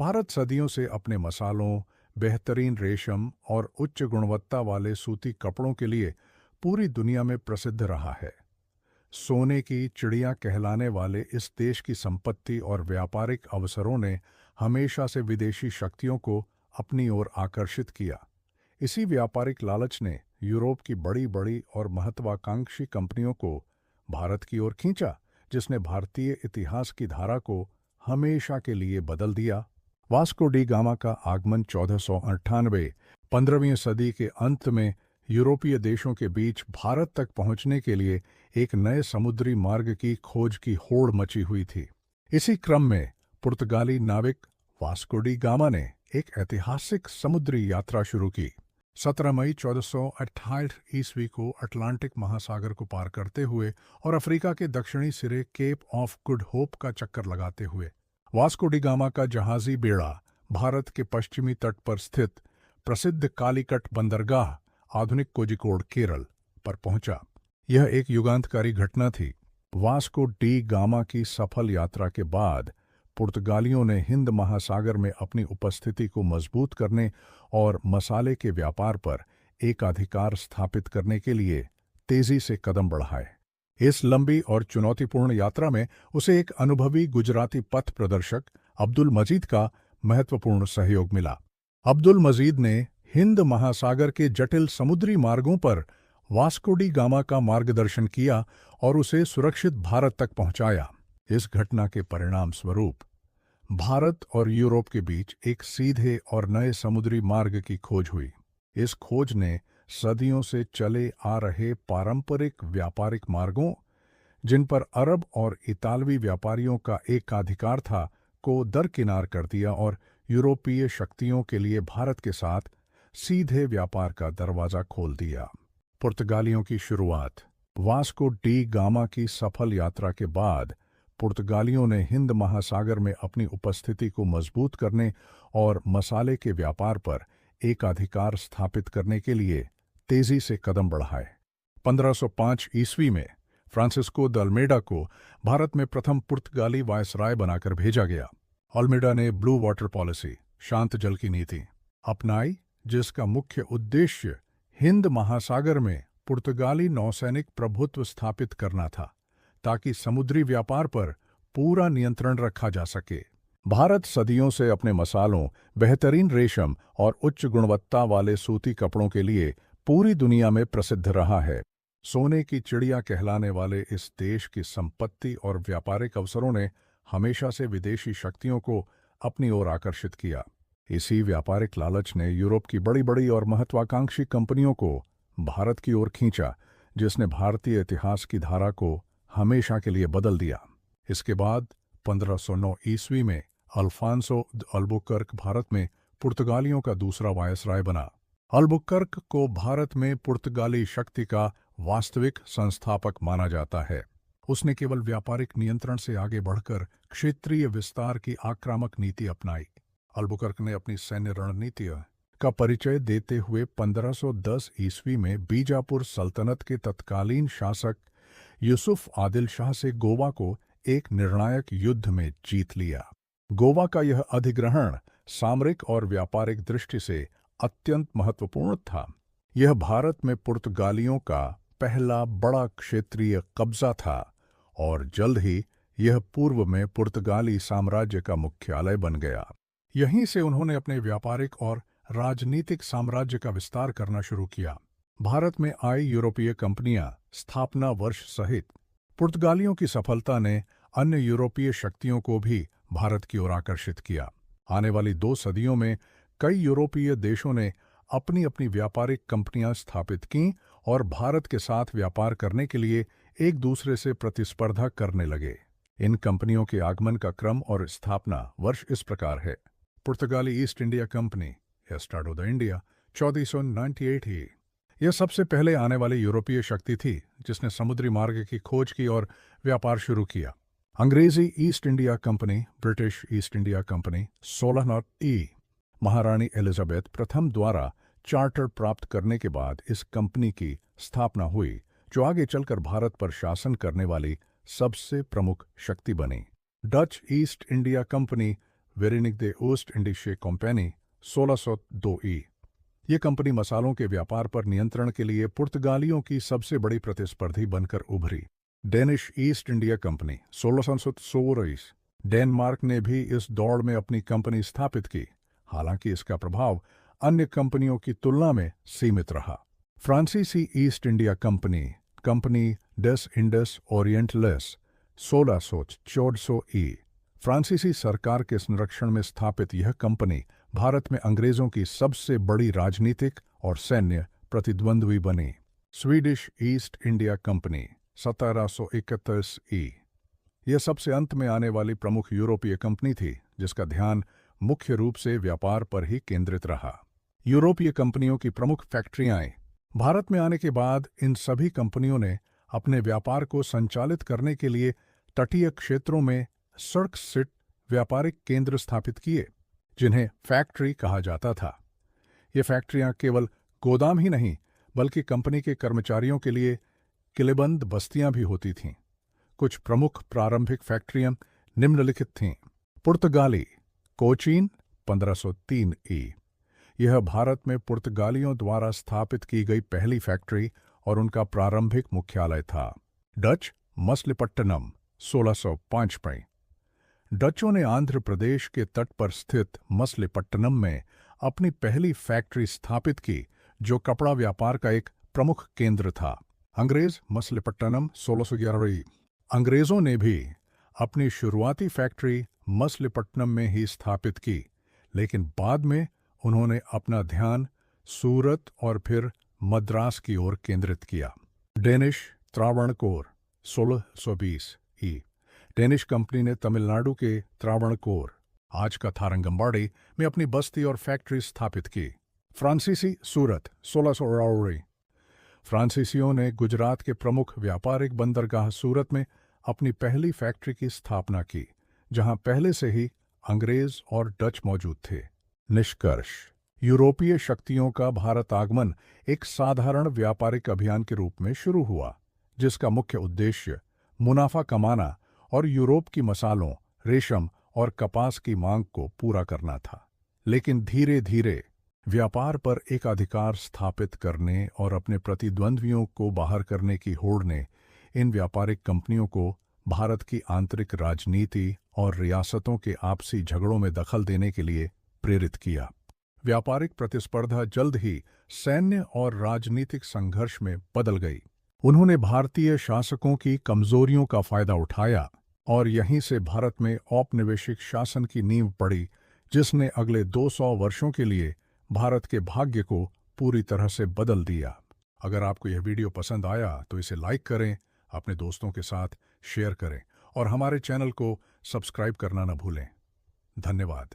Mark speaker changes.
Speaker 1: भारत सदियों से अपने मसालों, बेहतरीन रेशम और उच्च गुणवत्ता वाले सूती कपड़ों के लिए पूरी दुनिया में प्रसिद्ध रहा है। सोने की चिड़िया कहलाने वाले इस देश की संपत्ति और व्यापारिक अवसरों ने हमेशा से विदेशी शक्तियों को अपनी ओर आकर्षित किया। इसी व्यापारिक लालच ने यूरोप की बड़ी-बड़ी और महत्वाकांक्षी कंपनियों को भारत की ओर खींचा, जिसने भारतीय इतिहास की धारा को हमेशा के लिए बदल दिया। वास्को डी गामा का आगमन 1498 15वीं सदी के अंत में यूरोपीय देशों के बीच भारत तक पहुंचने के लिए एक नए समुद्री मार्ग की खोज की होड़ मची हुई थी। इसी क्रम में पुर्तगाली नाविक वास्को डी गामा ने एक ऐतिहासिक समुद्री यात्रा शुरू की। 17 मई 1428 ईस्वी को अटलांटिक महासागर को पार करते हुए और अफ्रीका के दक्षिणी सिरे केप ऑफ गुड होप का चक्कर लगाते हुए वास्को डी गामा का जहाजी बेड़ा भारत के पश्चिमी तट पर स्थित प्रसिद्ध कालीकट बंदरगाह, आधुनिक कोझिकोड, केरल पर पहुंचा। यह एक युगांतकारी घटना थी। वास्को डी गामा की सफल यात्रा के बाद पुर्तगालियों ने हिंद महासागर में अपनी उपस्थिति को मजबूत करने और मसाले के व्यापार पर एकाधिकार स्थापित करने के लिए तेजी से कदम बढ़ाए। इस लंबी और चुनौतीपूर्ण यात्रा में उसे एक अनुभवी गुजराती पथ प्रदर्शक अब्दुल मजीद का महत्वपूर्ण सहयोग मिला। अब्दुल मजीद ने हिंद महासागर के जटिल समुद्री मार्गों पर वास्को डी गामा का मार्गदर्शन किया और उसे सुरक्षित भारत तक पहुंचाया। इस घटना के परिणाम स्वरूप भारत और यूरोप के बीच एक सीधे और नए समुद्री मार्ग की खोज हुई। इस खोज ने सदियों से चले आ रहे पारंपरिक व्यापारिक मार्गों, जिन पर अरब और इतालवी व्यापारियों का एकाधिकार था, को दरकिनार कर दिया और यूरोपीय शक्तियों के लिए भारत के साथ सीधे व्यापार का दरवाजा खोल दिया। पुर्तगालियों की शुरुआत। वास्को डी गामा की सफल यात्रा के बाद पुर्तगालियों ने हिंद महासागर में अपनी उपस्थिति को मजबूत करने और मसाले के व्यापार पर एकाधिकार स्थापित करने के लिए तेजी से कदम बढ़ाए। 1505 ईस्वी में फ्रांसिस्को द अल्मेडा को भारत में प्रथम पुर्तगाली वायसराय बनाकर भेजा गया। अल्मेडा ने ब्लू वाटर पॉलिसी, शांत जल की नीति अपनाई, जिसका मुख्य उद्देश्य हिंद महासागर में पुर्तगाली नौसैनिक प्रभुत्व स्थापित करना था, ताकि समुद्री व्यापार पर पूरा नियंत्रण रखा जा सके। भारत सदियों से अपने मसालों, बेहतरीन रेशम और उच्च गुणवत्ता वाले सूती कपड़ों के लिए पूरी दुनिया में प्रसिद्ध रहा है। सोने की चिड़िया कहलाने वाले इस देश की संपत्ति और व्यापारिक अवसरों ने हमेशा से विदेशी शक्तियों को अपनी ओर आकर्षित किया। इसी व्यापारिक लालच ने यूरोप की बड़ी-बड़ी और महत्वाकांक्षी कंपनियों को भारत की ओर खींचा, जिसने भारतीय इतिहास की धारा को हमेशा के लिए बदल दिया। इसके बाद 1509 ईस्वी में अल्फांसो द अल्बुकर्क भारत में पुर्तगालियों का दूसरा वायसराय बना। अल्बुकर्क को भारत में पुर्तगाली शक्ति का वास्तविक संस्थापक माना जाता है। उसने केवल व्यापारिक नियंत्रण से आगे बढ़कर क्षेत्रीय विस्तार की आक्रामक नीति अपनाई। अल्बुकर्क ने अपनी सैन्य रणनीति का परिचय देते हुए 1510 ईस्वी में बीजापुर सल्तनत के तत्कालीन शासक यूसुफ आदिल शाह से गोवा को एक निर्णायक युद्ध में जीत लिया। गोवा का यह अधिग्रहण सामरिक और व्यापारिक दृष्टि से अत्यंत महत्वपूर्ण था। यह भारत में पुर्तगालियों का पहला बड़ा क्षेत्रीय कब्जा था और जल्द ही यह पूर्व में पुर्तगाली साम्राज्य का मुख्यालय बन गया। यहीं से उन्होंने अपने व्यापारिक और राजनीतिक साम्राज्य का विस्तार करना शुरू किया। भारत में आई यूरोपीय कंपनियां स्थापना वर्ष सहित पुर्तगालियों की सफलता ने अन्य यूरोपीय शक्तियों को भी भारत की ओर आकर्षित किया। आने वाली 2 सदियों में कई यूरोपीय देशों ने अपनी अपनी व्यापारिक कंपनियां स्थापित कीं और भारत के साथ व्यापार करने के लिए एक दूसरे से प्रतिस्पर्धा करने लगे। इन कंपनियों के आगमन का क्रम और स्थापना वर्ष इस प्रकार है। पुर्तगाली East India Company, Estado da India, 1498 ही। यह सबसे पहले आने वाली यूरोपीय शक्ति थी जिसने समुद्री मार्ग की खोज की और व्यापार शुरू किया। अंग्रेजी east India company, British east India company, 1600 ई। महारानी एलिजाबेथ प्रथम द्वारा चार्टर प्राप्त करने के बाद इस कंपनी की स्थापना हुई, जो आगे चलकर भारत पर शासन करने वाली सबसे प्रमुख शक्ति बनी। डच ईस्ट इंडिया कंपनी वेरेनिक दे ओस्ट इंडीशे कंपनी 1602 ई। ये कंपनी मसालों के व्यापार पर नियंत्रण के लिए पुर्तगालियों की सबसे बड़ी प्रतिस्पर्धी बनकर उभरी। Danish east India company 1616। Denmark ने भी इस दौड़ में अपनी कंपनी स्थापित की, हालांकि इसका प्रभाव अन्य कंपनियों की तुलना में सीमित रहा। फ्रांसीसी ईस्ट इंडिया कंपनी कंपनी डेस इंडस ओरिएंटलेस 1614 ई। फ्रांसीसी सरकार के संरक्षण में स्थापित यह कंपनी भारत में अंग्रेजों की सबसे बड़ी राजनीतिक और सैन्य प्रतिद्वंद्वी बनी। स्वीडिश ईस्ट इंडिया कंपनी 1731 ई। यह सबसे अंत में आने वाली प्रमुख यूरोपीय कंपनी थी, जिसका ध्यान मुख्य रूप से व्यापार पर ही केंद्रित रहा। यूरोपीय कंपनियों की प्रमुख फैक्ट्रियां भारत में आने के बाद इन सभी कंपनियों ने अपने व्यापार को संचालित करने के लिए तटीय क्षेत्रों में सड़क स्थित व्यापारिक केंद्र स्थापित किए, जिन्हें फैक्ट्री कहा जाता था। ये फैक्ट्रियां केवल गोदाम ही नहीं, बल्कि कंपनी के कर्मचारियों के लिए किलेबंद बस्तियां भी होती थीं। कुछ प्रमुख प्रारंभिक फैक्ट्रियां निम्नलिखित थीं। पुर्तगाली कोचीन 1503 ई। यह भारत में पुर्तगालियों द्वारा स्थापित की गई पहली फैक्ट्री और उनका प्रारंभिक मुख्यालय था। डच मसलिपट्टनम 1605 में। डचों ने आंध्र प्रदेश के तट पर स्थित मसलिपट्टनम में अपनी पहली फैक्ट्री स्थापित की, जो कपड़ा व्यापार का एक प्रमुख केंद्र था। अंग्रेज मसलिपट्टनम 1611। अंग्रेजों ने भी अपनी शुरुआती फैक्ट्री मसलिपट्टनम में ही स्थापित की, लेकिन बाद में उन्होंने अपना ध्यान सूरत और फिर मद्रास की ओर केंद्रित किया। डेनिश त्रावणकोर 1620 ई। डेनिश कंपनी ने तमिलनाडु के त्रावणकोर, आज का थारंगंबाड़ी, में अपनी बस्ती और फैक्ट्री स्थापित की। फ्रांसीसी सूरत 1600। फ्रांसीसियों ने गुजरात के प्रमुख व्यापारिक बंदरगाह सूरत में अपनी पहली फैक्ट्री की स्थापना की, जहां पहले से ही अंग्रेज और डच मौजूद थे। निष्कर्ष: यूरोपीय शक्तियों का भारत आगमन एक साधारण व्यापारिक अभियान के रूप में शुरू हुआ, जिसका मुख्य उद्देश्य मुनाफा कमाना और यूरोप की मसालों, रेशम और कपास की मांग को पूरा करना था। लेकिन धीरे धीरे व्यापार पर एक अधिकार स्थापित करने और अपने प्रतिद्वंद्वियों को बाहर करने की होड़ ने इन व्यापारिक कंपनियों को भारत की आंतरिक राजनीति और रियासतों के आपसी झगड़ों में दखल देने के लिए प्रेरित किया। व्यापारिक प्रतिस्पर्धा जल्द ही सैन्य और राजनीतिक संघर्ष में बदल गई। उन्होंने भारतीय शासकों की कमजोरियों का फायदा उठाया और यहीं से भारत में औपनिवेशिक शासन की नींव पड़ी, जिसने अगले 200 वर्षों के लिए भारत के भाग्य को पूरी तरह से बदल दिया। अगर आपको यह वीडियो पसंद आया तो इसे लाइक करें, अपने दोस्तों के साथ शेयर करें और हमारे चैनल को सब्सक्राइब करना न भूलें। धन्यवाद।